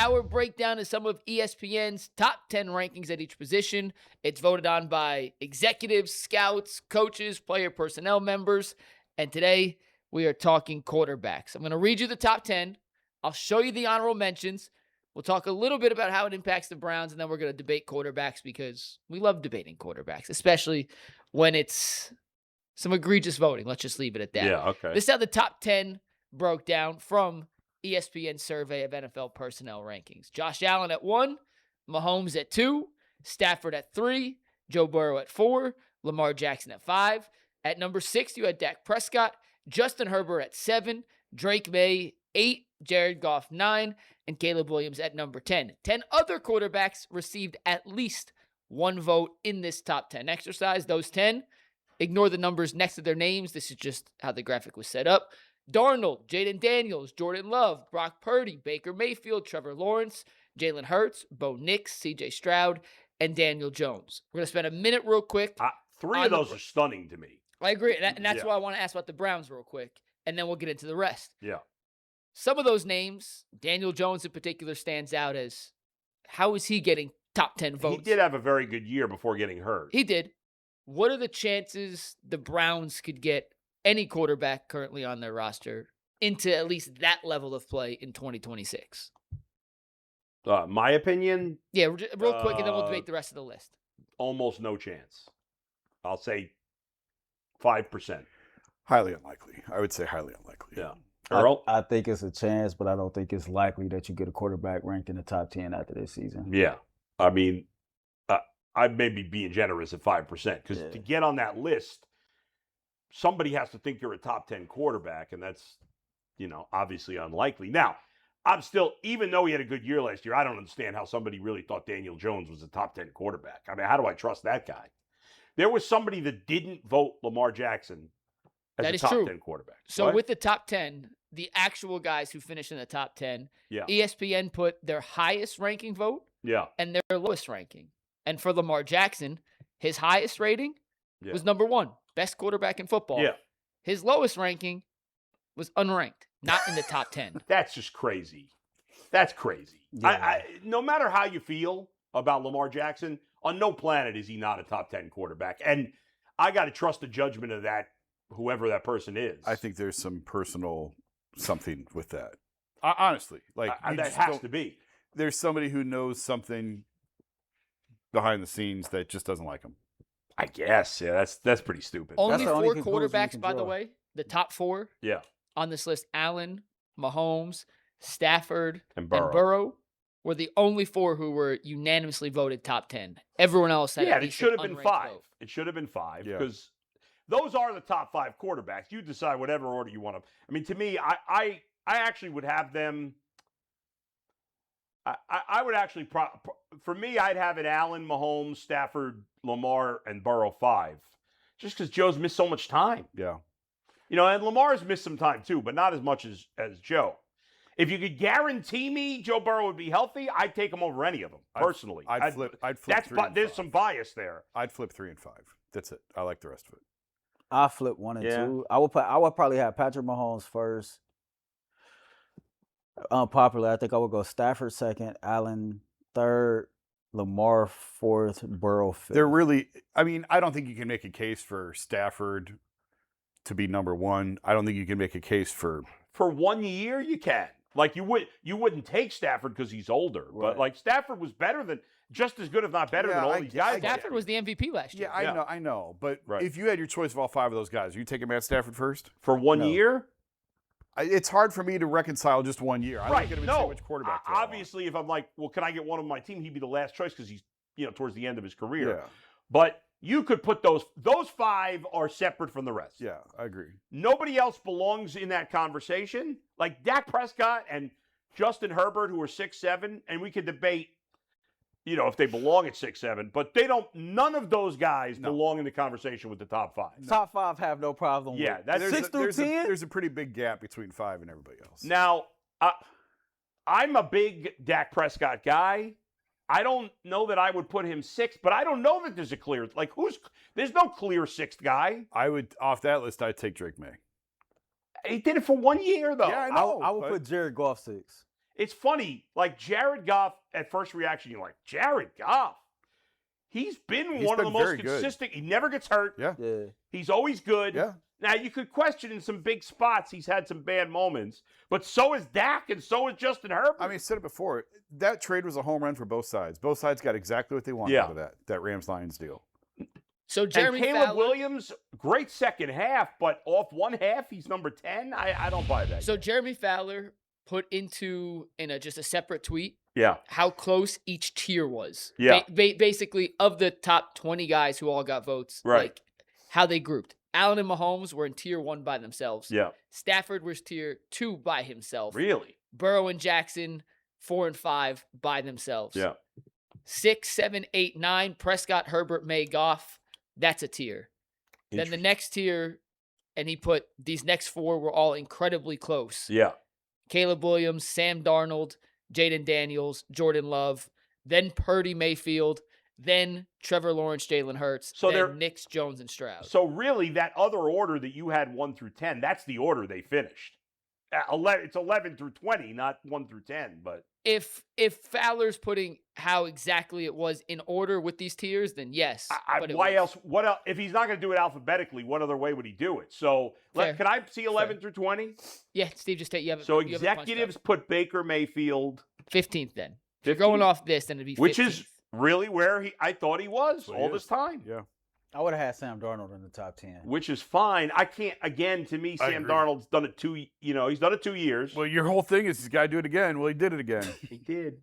our breakdown of some of ESPN's top 10 rankings at each position. It's voted on by executives, scouts, coaches, player personnel members. And today we are talking quarterbacks. I'm going to read you the top 10. I'll show you the honorable mentions. We'll talk a little bit about how it impacts the Browns, and then we're going to debate quarterbacks because we love debating quarterbacks, especially when it's some egregious voting. Let's just leave it at that. Yeah, okay. This is how the top 10 broke down from ESPN survey of NFL personnel rankings. Josh Allen at 1, Mahomes at 2, Stafford at 3, Joe Burrow at 4, Lamar Jackson at 5. At number 6, you had Dak Prescott, Justin Herbert at 7, Drake May 8, Jared Goff 9, and Caleb Williams at number 10. 10 other quarterbacks received at least one vote in this top 10 exercise. Those 10, ignore the numbers next to their names. This is just how the graphic was set up. Darnold, Jaden Daniels, Jordan Love, Brock Purdy, Baker Mayfield, Trevor Lawrence, Jalen Hurts, Bo Nix, CJ Stroud, and Daniel Jones. We're going to spend a minute real quick. 3 of those are stunning to me. I agree, and that's why I want to ask about the Browns real quick, and then we'll get into the rest. Yeah. Some of those names, Daniel Jones in particular, stands out as how is he getting top 10 votes? He did have a very good year before getting hurt. He did. What are the chances the Browns could get any quarterback currently on their roster into at least that level of play in 2026? My opinion? Yeah, real quick, and then we'll debate the rest of the list. Almost no chance. I'll say 5%. Highly unlikely. I would say highly unlikely. Yeah. Earl? I think it's a chance, but I don't think it's likely that you get a quarterback ranked in the top 10 after this season. Yeah. I mean, I may be being generous at 5% because to get on that list, somebody has to think you're a top 10 quarterback, and that's, obviously unlikely. Now, I'm still, even though he had a good year last year, I don't understand how somebody really thought Daniel Jones was a top 10 quarterback. I mean, how do I trust that guy? There was somebody that didn't vote Lamar Jackson as a top 10 quarterback. So with the top 10, the actual guys who finished in the top 10, ESPN put their highest ranking vote and their lowest ranking. And for Lamar Jackson, his highest rating was number 1, best quarterback in football. Yeah. His lowest ranking was unranked, not in the top 10. That's just crazy. That's crazy. Yeah. No matter how you feel about Lamar Jackson, on no planet is he not a top 10 quarterback. And I got to trust the judgment of that, whoever that person is. I think there's some personal something with that. Honestly, that has to be. There's somebody who knows something behind the scenes that just doesn't like him. I guess, that's pretty stupid. Only 4 quarterbacks, by the way, the top 4 Yeah. on this list, Allen, Mahomes, Stafford, and Burrow were the only 4 who were unanimously voted top 10. Everyone else had it should have been 5. Vote. It should have been 5 because those are the top 5 quarterbacks. You decide whatever order you want to. I mean, to me, I actually would have them. I would actually, for me, I'd have it Allen, Mahomes, Stafford, Lamar, and Burrow 5. Just because Joe's missed so much time. Yeah. And Lamar's missed some time too, but not as much as Joe. If you could guarantee me Joe Burrow would be healthy, I'd take him over any of them, personally. I'd flip 3 and There's 5. some bias there. I'd flip 3 and 5. That's it. I like the rest of it. I flip 1 and 2. I would probably have Patrick Mahomes first. Unpopular, I think I would go Stafford second, Allen third, Lamar fourth, Burrow fifth. They're really, I don't think you can make a case for Stafford to be number 1. I don't think you can make a case for 1 year you can. Like you wouldn't take Stafford because he's older, but like Stafford was just as good, if not better than all these guys. Stafford was the MVP last year. I know. But if you had your choice of all 5 of those guys, you taking Matt Stafford first for 1 year? It's hard for me to reconcile just 1 year. I don't get him so much quarterback. Obviously, if I'm like, well, can I get one on my team? He'd be the last choice because he's towards the end of his career. Yeah. But you could put those 5 are separate from the rest. Yeah, I agree. Nobody else belongs in that conversation. Like Dak Prescott and Justin Herbert, who are 6'7", and we could debate, if they belong at 6'7", but they don't. None of those guys belong in the conversation with the top 5. No. Top 5 have no problem. Yeah, with. that's 6 through 10. There's a pretty big gap between 5 and everybody else. Now, I'm a big Dak Prescott guy. I don't know that I would put him 6th, but I don't know that there's a clear there's no clear 6th guy. I would off that list. I'd take Drake May. He did it for 1 year though. Yeah, I know. I would put Jared Goff 6. It's funny, like Jared Goff, at first reaction, you're like, Jared Goff? He's been one of the most consistent. He never gets hurt. Yeah. He's always good. Yeah. Now, you could question in some big spots he's had some bad moments, but so is Dak and so is Justin Herbert. I mean, I said it before. That trade was a home run for both sides. Both sides got exactly what they wanted out of that Rams-Lions deal. So Jeremy and Caleb Fowler, Williams, great second half, but off one half, he's number 10. I don't buy that. So Jeremy Fowler put into just a separate tweet how close each tier was. Yeah. Basically, of the top 20 guys who all got votes, like how they grouped. Allen and Mahomes were in tier 1 by themselves. Yeah. Stafford was tier 2 by himself. Really? Burrow and Jackson, 4 and 5 by themselves. Yeah. 6, 7, 8, 9, Prescott, Herbert, May, Goff. That's a tier. Then the next tier, and he put these next 4 were all incredibly close. Yeah. Caleb Williams, Sam Darnold, Jaden Daniels, Jordan Love, then Purdy Mayfield, then Trevor Lawrence, Jalen Hurts, so then Nix, Jones, and Stroud. So really, that other order that you had 1 through 10, that's the order they finished. 11, it's 11 through 20, not 1 through 10. But if Fowler's putting how exactly it was in order with these tiers, then yes. Why else? What else? If he's not going to do it alphabetically, what other way would he do it? So can I see 11 through 20? Yeah, Steve, just take you have it. So executives put Baker Mayfield 15th. Then if you're going off this, then it'd be 15th. Which is really where I thought he was all this time. Yeah. I would have had Sam Darnold in the top 10. Which is fine. I can't, again, to me, Sam Darnold's done it he's done it 2 years. Well, your whole thing is he's got to do it again. Well, he did it again. He did.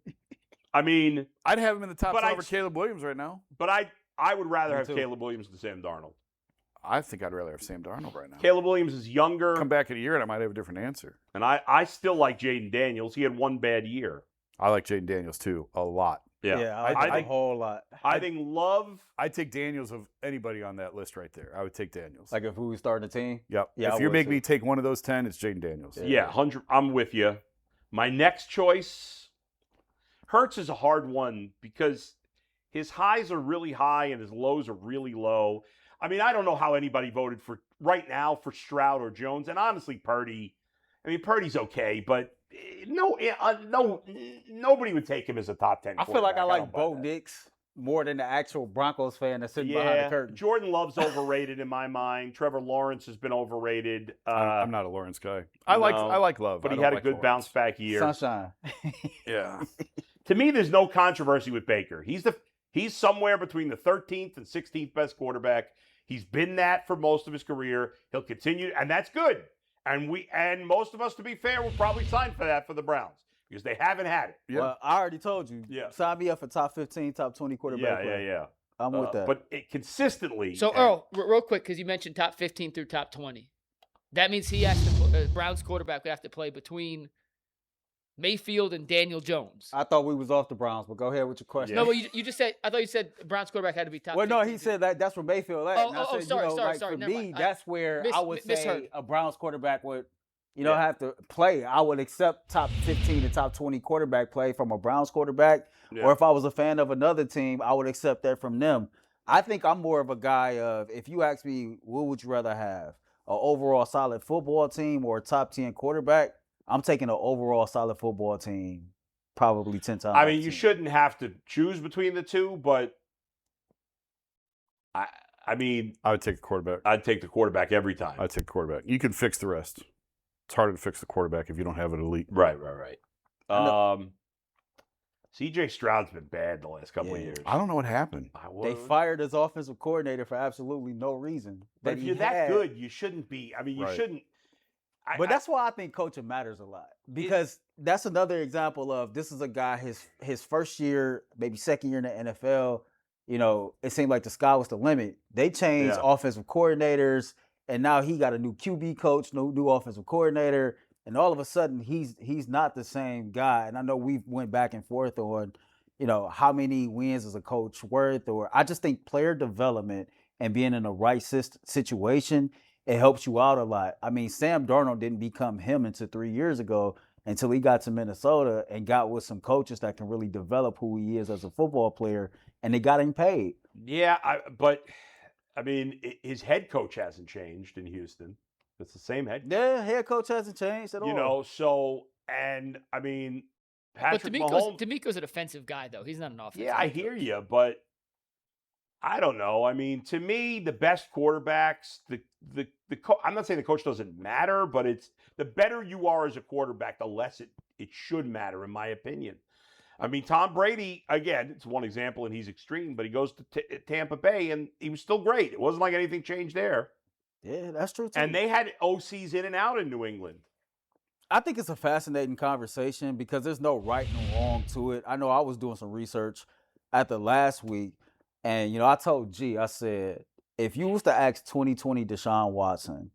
I mean. I'd have him in the top 10 over Caleb Williams right now. But I would rather have Caleb Williams than Sam Darnold. I think I'd rather have Sam Darnold right now. Caleb Williams is younger. Come back in a year and I might have a different answer. And I still like Jaden Daniels. He had 1 bad year. I like Jaden Daniels too, a lot. Yeah, I think a whole lot. I think Love. I'd take Daniels of anybody on that list right there. I would take Daniels. Like if we were starting a team? Yep. Yeah, if you make me take one of those 10, it's Jaden Daniels. Yeah, 100. I'm with you. My next choice, Hurts is a hard one because his highs are really high and his lows are really low. I mean, I don't know how anybody voted for right now for Stroud or Jones, and honestly, Purdy. I mean, Purdy's okay, but nobody would take him as a top 10. I feel like I like Bo Nix more than the actual Broncos fan that's sitting behind the curtain. Jordan Love's overrated in my mind. Trevor Lawrence has been overrated. I'm not a Lawrence guy. I like Love, but he had a good bounce back year. Sunshine. Yeah. To me, there's no controversy with Baker. He's somewhere between the 13th and 16th best quarterback. He's been that for most of his career. He'll continue, and that's good. And most of us, to be fair, will probably sign for that for the Browns because they haven't had it. Yeah. Well, I already told you. Yeah. Sign me up for top 15, top 20 quarterback. Yeah. I'm with that. But consistently. So, Earl, real quick, because you mentioned top 15 through top 20. That means he has to. Browns quarterback would have to play between Mayfield and Daniel Jones. I thought we was off the Browns, but go ahead with your question. No, but you just said. I thought you said Browns quarterback had to be top. Well, 15. No, he said that's where Mayfield at. Sorry. For me, that's where I would say misheard. A Browns quarterback would, have to play. I would accept top 15 to top 20 quarterback play from a Browns quarterback, or if I was a fan of another team, I would accept that from them. I think I'm more of a guy of, if you ask me, what would you rather have, an overall solid football team or a top 10 quarterback? I'm taking an overall solid football team probably 10 times. I mean, you shouldn't have to choose between the two, but I mean, I would take the quarterback. I'd take the quarterback every time. I'd take the quarterback. You can fix the rest. It's harder to fix the quarterback if you don't have an elite. Right. C.J. Stroud's been bad the last couple of years. I don't know what happened. They fired his offensive coordinator for absolutely no reason. But if you're that good, you shouldn't be. I mean, you shouldn't. But that's why I think coaching matters a lot, because that's another example of, this is a guy, his first year, maybe second year in the NFL, it seemed like the sky was the limit. They changed offensive coordinators, and now he got a new QB coach, new offensive coordinator, and all of a sudden he's not the same guy. And I know we went back and forth on, how many wins is a coach worth, or I just think player development and being in the right situation, it helps you out a lot. I mean, Sam Darnold didn't become him until 3 years ago, until he got to Minnesota and got with some coaches that can really develop who he is as a football player, and they got him paid. Yeah, but I mean, his head coach hasn't changed in Houston. It's the same head coach. Yeah, head coach hasn't changed at all. So, and I mean, Patrick But Mahomes. D'Amico's a defensive guy, though. He's not an offensive. Yeah, I hear you, but I don't know. I mean, to me, the best quarterbacks, I'm not saying the coach doesn't matter, but it's the better you are as a quarterback, the less it should matter, in my opinion. I mean, Tom Brady, again, it's one example, and he's extreme, but he goes to Tampa Bay, and he was still great. It wasn't like anything changed there. Yeah, that's true, too. And they had OCs in and out in New England. I think it's a fascinating conversation because there's no right and wrong to it. I know I was doing some research at the last week, and, I told G, I said, if you was to ask 2020 Deshaun Watson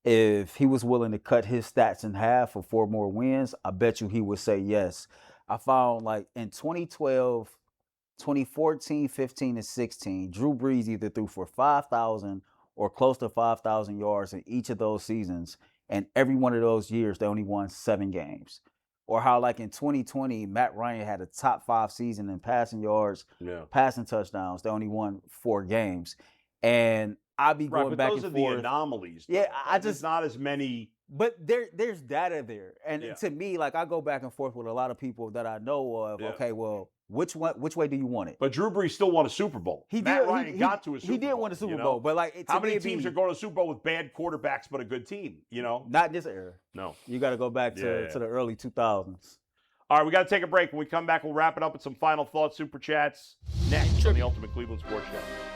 if he was willing to cut his stats in half for 4 more wins, I bet you he would say yes. I found, like, in 2012, 2014, 15, and 16, Drew Brees either threw for 5,000 or close to 5,000 yards in each of those seasons. And every one of those years, they only won 7 games. Or how, like, in 2020, Matt Ryan had a top 5 season in passing yards, passing touchdowns. They only won 4 games. And I'll be going back and forth. Those are the anomalies. Yeah, There's not as many. But there's data there. And to me, like, I go back and forth with a lot of people that I know of. Yeah. Okay, well, which way do you want it? But Drew Brees still won a Super Bowl. Matt Ryan got to a Super Bowl. He did win a Super Bowl. But, like, how many teams are going to a Super Bowl with bad quarterbacks but a good team, Not in this era. No. You got to go back to the early 2000s. All right, we got to take a break. When we come back, we'll wrap it up with some final thoughts, super chats, next on the Ultimate Cleveland Sports Show.